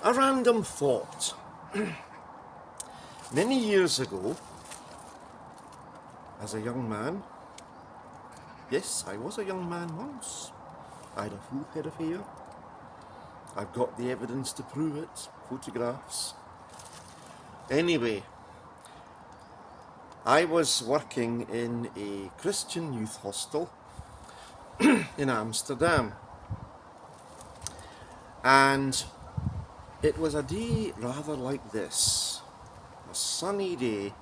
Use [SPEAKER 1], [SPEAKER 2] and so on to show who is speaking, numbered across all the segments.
[SPEAKER 1] A random thought. Many years ago, as a young man, yes, I was a young man once. I had a full head of hair. I've got the evidence to prove it, photographs. Anyway, I was working in a Christian youth hostel in Amsterdam. And it was a day rather like this, a sunny day,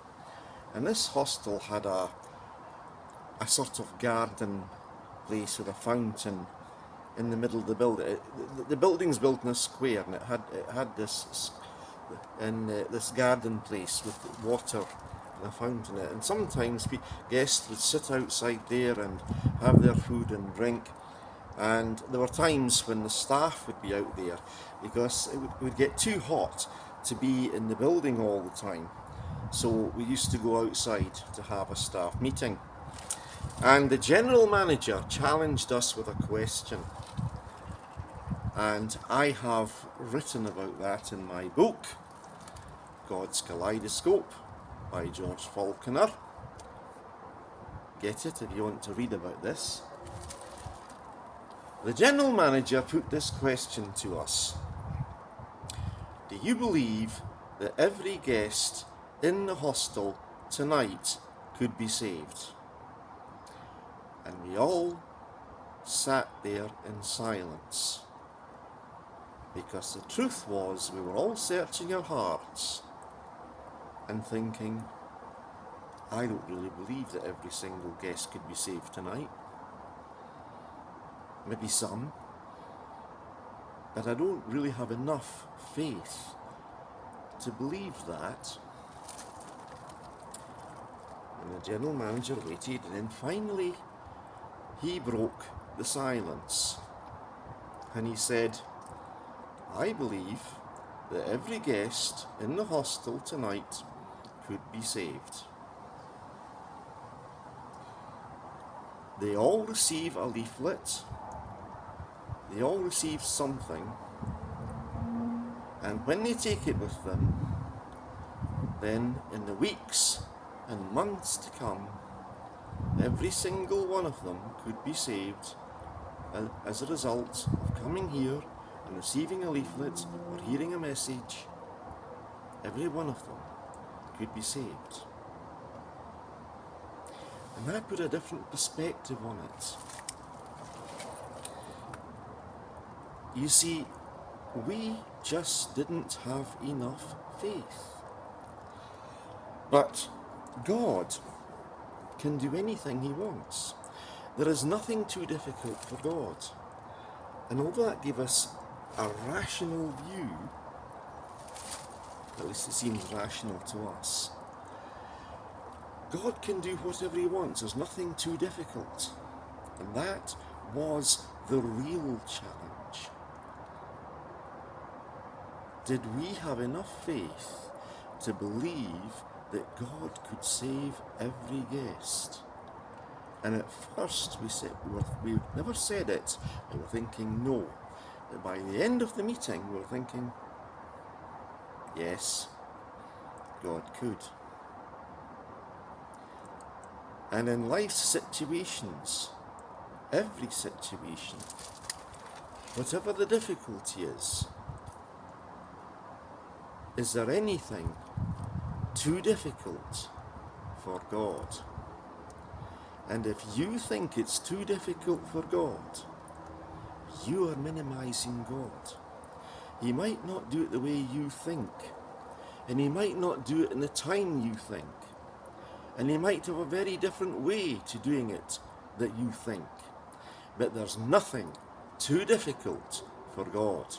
[SPEAKER 1] and this hostel had a sort of garden place with a fountain in the middle of the building. The building's built in a square, and it had this this garden place with water and a fountain in it. And sometimes guests would sit outside there and have their food and drink. And there were times when the staff would be out there because it would get too hot to be in the building all the time. So we used to go outside to have a staff meeting. And the general manager challenged us with a question. And I have written about that in my book, God's Kaleidoscope, by George Falconer. Get it if you want to read about this. The general manager put this question to us. Do you believe that every guest in the hostel tonight could be saved? And we all sat there in silence. Because the truth was, we were all searching our hearts and thinking, I don't really believe that every single guest could be saved tonight. Maybe some, but I don't really have enough faith to believe that. And the general manager waited, and then finally he broke the silence and he said, I believe that every guest in the hostel tonight could be saved. They all receive a leaflet. They all receive something, and when they take it with them, then in the weeks and months to come, every single one of them could be saved as a result of coming here and receiving a leaflet or hearing a message. Every one of them could be saved. And that put a different perspective on it. You see, we just didn't have enough faith. But God can do anything He wants. There is nothing too difficult for God. And although that gave us a rational view, at least it seems rational to us, God can do whatever He wants. There's nothing too difficult. And that was the real challenge. Did we have enough faith to believe that God could save every guest? And at first we never said it, we were thinking no. But by the end of the meeting we were thinking, yes, God could. And in life's situations, every situation, whatever the difficulty is there anything too difficult for God? And if you think it's too difficult for God, you are minimizing God. He might not do it the way you think, and He might not do it in the time you think, and He might have a very different way to doing it that you think. But there's nothing too difficult for God.